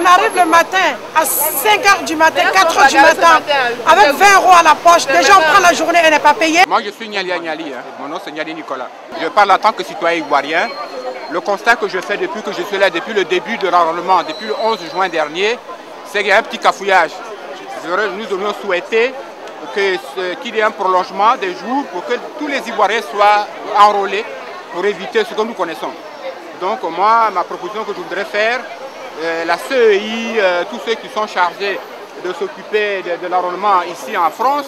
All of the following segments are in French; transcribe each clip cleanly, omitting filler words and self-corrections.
arrive le matin à 5 h du matin, 4 h du matin, avec 20 € à la poche. Déjà, on prend la journée, elle n'est pas payée. Moi, je suis Niali, mon nom c'est Niali Nicolas. Je parle en tant que citoyen ivoirien. Le constat que je fais depuis que je suis là, depuis le début de l'enrôlement, depuis le 11 juin dernier, c'est qu'il y a un petit cafouillage. Nous aurions souhaité qu'il y ait un prolongement des jours pour que tous les Ivoiriens soient enrôlés pour éviter ce que nous connaissons. Donc moi, ma proposition que je voudrais faire, la CEI, tous ceux qui sont chargés de s'occuper de l'enrôlement ici en France,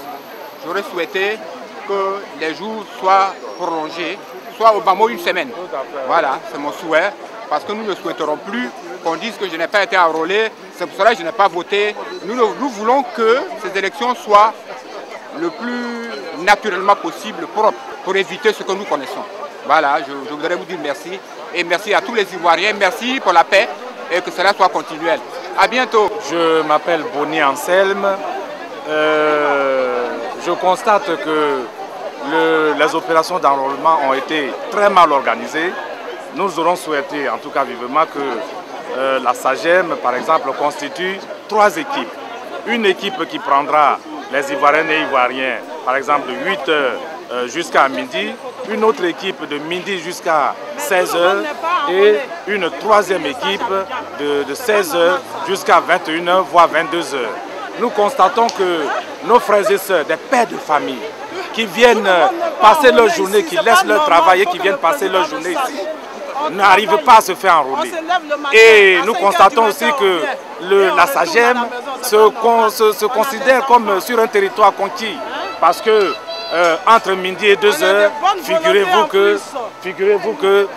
j'aurais souhaité que les jours soient prolongés, soit au bas mot une semaine. Voilà, c'est mon souhait, parce que nous ne souhaiterons plus qu'on dise que je n'ai pas été enrôlé, c'est pour cela que je n'ai pas voté. Nous voulons que ces élections soient le plus naturellement possible, propre, pour éviter ce que nous connaissons. Voilà, je voudrais vous dire merci, et merci à tous les Ivoiriens, merci pour la paix, et que cela soit continuel. À bientôt. Je m'appelle Boni Anselme. Je constate que les opérations d'enrôlement ont été très mal organisées. Nous aurons souhaité, en tout cas vivement, que la SAGEM, par exemple, constitue 3 équipes. Une équipe qui prendra les Ivoiriennes et Ivoiriens, par exemple, de 8 h jusqu'à midi. Une autre équipe de midi jusqu'à 16 h et une 3e équipe de 16 h jusqu'à 21 h, voire 22 h. Nous constatons que nos frères et sœurs, des pères de famille, qui viennent passer leur journée, qui laissent leur travail et qui viennent passer leur journée ici, n'arrivent pas à se faire enrôler. Et nous constatons aussi que la SAGEM se considère comme sur un territoire conquis, parce que entre midi et 2 h, figurez-vous que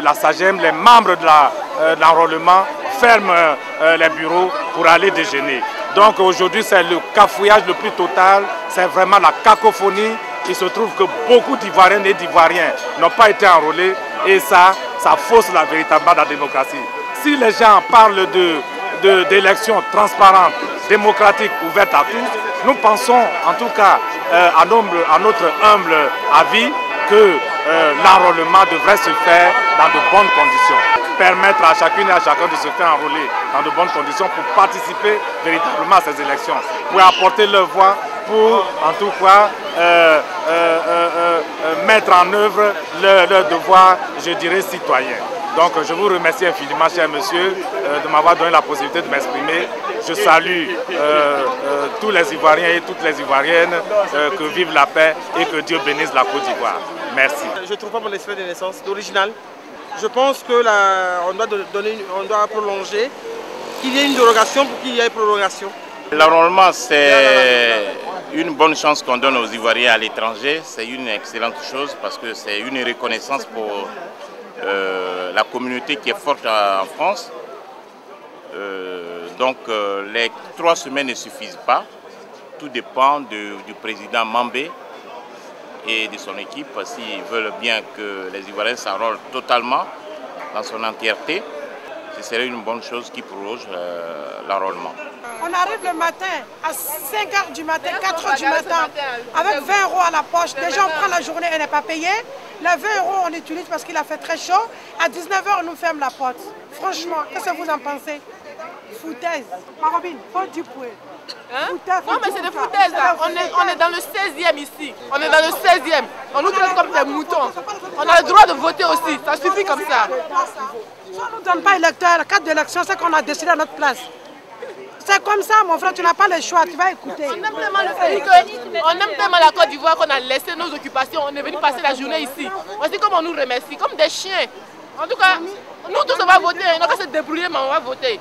la SAGEM, les membres de l'enrôlement ferment les bureaux pour aller déjeuner. Donc aujourd'hui, c'est le cafouillage le plus total, c'est vraiment la cacophonie. Il se trouve que beaucoup d'Ivoiriennes et d'Ivoiriens n'ont pas été enrôlés et ça fausse véritablement la démocratie. Si les gens parlent d'élections transparentes, démocratiques, ouvertes à tous, nous pensons en tout cas à notre humble avis que l'enrôlement devrait se faire dans de bonnes conditions. Permettre à chacune et à chacun de se faire enrôler dans de bonnes conditions pour participer véritablement à ces élections, pour apporter leur voix, pour en tout cas mettre en œuvre leur devoir, je dirais, citoyen. Donc je vous remercie infiniment, cher monsieur, de m'avoir donné la possibilité de m'exprimer. Je salue tous les Ivoiriens et toutes les Ivoiriennes, que vive la paix et que Dieu bénisse la Côte d'Ivoire. Merci. Je ne trouve pas mon extrait de naissance d'original. Je pense qu'on doit prolonger, qu'il y ait une dérogation pour qu'il y ait prolongation. L'enrôlement, c'est une bonne chance qu'on donne aux Ivoiriens à l'étranger. C'est une excellente chose parce que c'est une reconnaissance pour la communauté qui est forte en France. Donc les 3 semaines ne suffisent pas. Tout dépend du président Mambé et de son équipe, s'ils veulent bien que les Ivoiriens s'enrôlent totalement dans son entièreté, ce serait une bonne chose qui prolonge l'enrôlement. On arrive le matin à 5 h du matin, 4 h du matin, avec 20 € à la poche. Déjà, on prend la journée, elle n'est pas payée. Les 20 € on utilise parce qu'il a fait très chaud. À 19 h, on nous ferme la porte. Franchement, qu'est-ce que vous en pensez? Foutaise. Marobine, faut du pouet. Hein? Non mais c'est des foutaises là, on est dans le 16e ici, on est dans le 16e, on nous traite comme des moutons, on a le droit de voter aussi, ça suffit comme ça. Si on ne nous donne pas électeur, la carte d'élection, c'est qu'on a décidé à notre place. C'est comme ça mon frère, tu n'as pas le choix, tu vas écouter. On aime tellement le pays qu'on aime tellement la Côte d'Ivoire qu'on a laissé nos occupations, on est venu passer la journée ici. Voici comme on nous remercie, comme des chiens. En tout cas, nous tous on va voter, on n'a qu'à se débrouiller mais on va voter.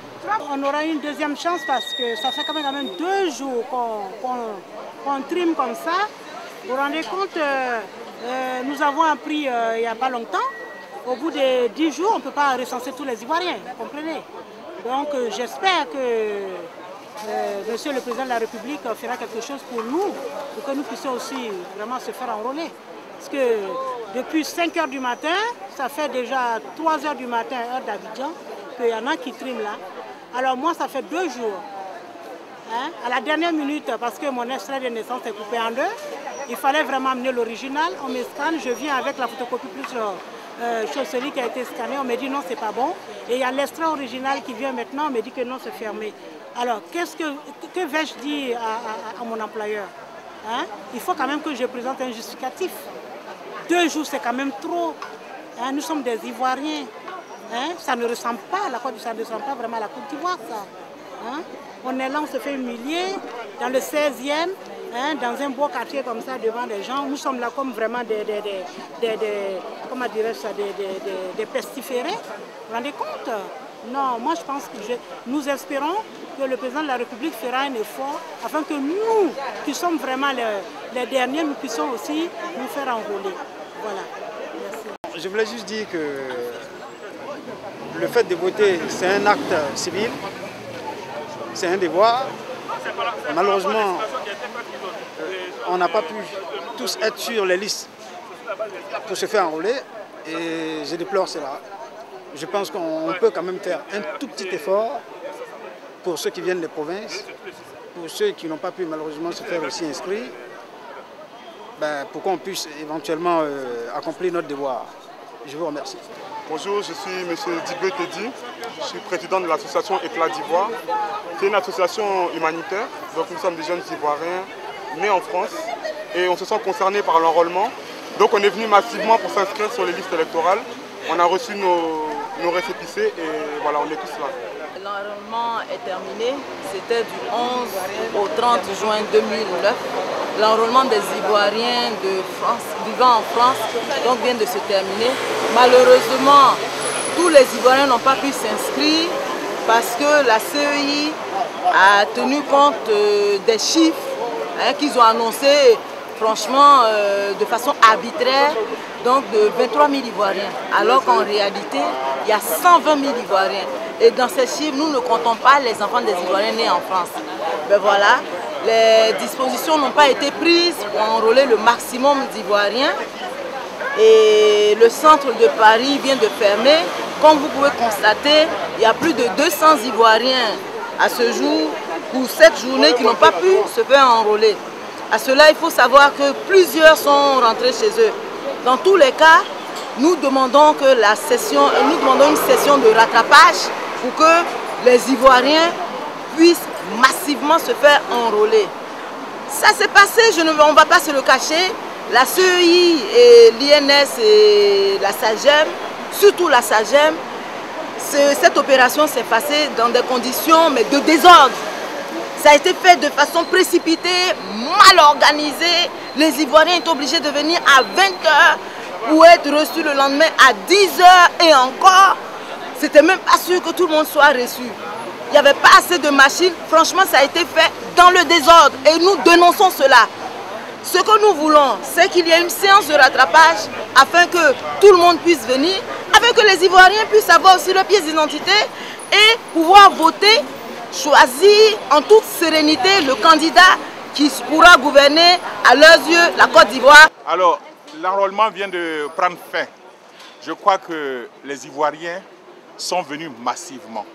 On aura une deuxième chance parce que ça fait quand même 2 jours qu'on trime comme ça. Vous vous rendez compte, nous avons appris il n'y a pas longtemps, au bout de 10 jours, on ne peut pas recenser tous les Ivoiriens, vous comprenez? Donc j'espère que Monsieur le Président de la République fera quelque chose pour nous, pour que nous puissions aussi vraiment se faire enrôler. Parce que depuis 5 h du matin, ça fait déjà 3 h du matin, heure d'Abidjan, qu'il y en a qui triment là. Alors moi, ça fait 2 jours. Hein, à la dernière minute, parce que mon extrait de naissance est coupé en 2, il fallait vraiment amener l'original. On me scanne, je viens avec la photocopie plus Chausselier qui a été scanné, on me dit non, c'est pas bon. Et il y a l'extrait original qui vient maintenant, on me dit que non, c'est fermé. Alors, que vais-je dire à mon employeur, hein? Il faut quand même que je présente un justificatif. 2 jours, c'est quand même trop. Hein? Nous sommes des Ivoiriens. Hein? Ça ne ressemble pas à la Côte d'Ivoire, ça ne ressemble pas vraiment à la Côte d'Ivoire, ça. Hein? On est là, on se fait humilier dans le 16e, hein, dans un beau quartier comme ça, devant des gens. Nous sommes là comme vraiment comment dirais-je ça, des pestiférés. Vous vous rendez compte? Non, moi je pense que nous espérons que le président de la République fera un effort afin que nous, qui sommes vraiment les derniers, nous puissions aussi nous faire enrôler. Voilà. Merci. Je voulais juste dire que le fait de voter, c'est un acte civil, c'est un devoir. Malheureusement, on n'a pas pu tous être sur les listes pour se faire enrôler et je déplore cela. Je pense qu'on peut quand même faire un tout petit effort pour ceux qui viennent des provinces, pour ceux qui n'ont pas pu malheureusement se faire aussi inscrire, pour qu'on puisse éventuellement accomplir notre devoir. Je vous remercie. Bonjour, je suis M. Dibé Teddy, je suis président de l'association Éclat d'Ivoire. C'est une association humanitaire, donc nous sommes des jeunes Ivoiriens nés en France et on se sent concernés par l'enrôlement. Donc on est venu massivement pour s'inscrire sur les listes électorales. On a reçu nos récépissés et voilà, on est tous là. L'enrôlement est terminé, c'était du 11 au 30 juin 2009. L'enrôlement des Ivoiriens de France, vivant en France donc vient de se terminer. Malheureusement, tous les Ivoiriens n'ont pas pu s'inscrire parce que la CEI a tenu compte des chiffres qu'ils ont annoncés franchement de façon arbitraire, donc de 23 000 Ivoiriens, alors qu'en réalité, il y a 120 000 Ivoiriens. Et dans ces chiffres, nous ne comptons pas les enfants des Ivoiriens nés en France. Ben voilà, les dispositions n'ont pas été prises pour enrôler le maximum d'Ivoiriens. Et le centre de Paris vient de fermer. Comme vous pouvez constater, il y a plus de 200 Ivoiriens à ce jour, pour cette journée, qui n'ont pas pu se faire enrôler. À cela, il faut savoir que plusieurs sont rentrés chez eux. Dans tous les cas, nous demandons que nous demandons une session de rattrapage pour que les Ivoiriens puissent massivement se faire enrôler. Ça s'est passé, on ne va pas se le cacher. La CEI et l'INS et la SAGEM, surtout la SAGEM, cette opération s'est passée dans des conditions de désordre. Ça a été fait de façon précipitée, mal organisée. Les Ivoiriens étaient obligés de venir à 20 h pour être reçus le lendemain à 10 h et encore. C'était même pas sûr que tout le monde soit reçu. Il n'y avait pas assez de machines. Franchement, ça a été fait dans le désordre et nous dénonçons cela. Ce que nous voulons, c'est qu'il y ait une séance de rattrapage afin que tout le monde puisse venir, afin que les Ivoiriens puissent avoir aussi leur pièce d'identité et pouvoir voter, choisir en toute sérénité le candidat qui pourra gouverner à leurs yeux la Côte d'Ivoire. Alors, l'enrôlement vient de prendre fin. Je crois que les Ivoiriens sont venus massivement.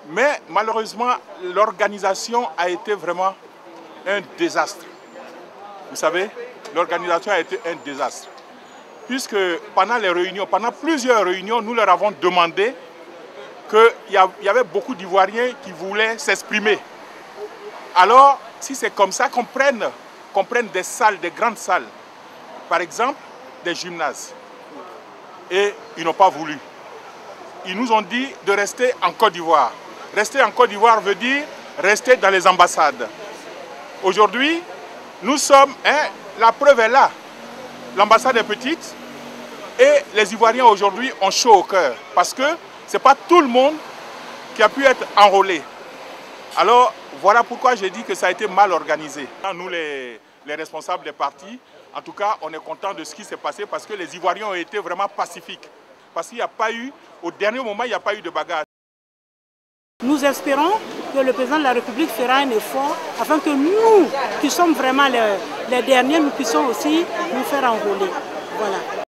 Mais malheureusement, l'organisation a été vraiment un désastre. Vous savez, l'organisation a été un désastre. Puisque pendant les réunions, pendant plusieurs réunions, nous leur avons demandé qu'il y avait beaucoup d'Ivoiriens qui voulaient s'exprimer. Alors, si c'est comme ça, qu'on prenne des salles, des grandes salles, par exemple, des gymnases. Et ils n'ont pas voulu. Ils nous ont dit de rester en Côte d'Ivoire. Rester en Côte d'Ivoire veut dire rester dans les ambassades. Aujourd'hui, nous sommes, la preuve est là. L'ambassade est petite et les Ivoiriens aujourd'hui ont chaud au cœur parce que ce n'est pas tout le monde qui a pu être enrôlé. Alors, voilà pourquoi j'ai dit que ça a été mal organisé. Nous, les responsables des partis, en tout cas, on est content de ce qui s'est passé parce que les Ivoiriens ont été vraiment pacifiques. Parce qu'il n'y a pas eu, au dernier moment, il n'y a pas eu de bagarre. Nous espérons que le président de la République fera un effort afin que nous, qui sommes vraiment les derniers, nous puissions aussi nous faire enrôler. Voilà.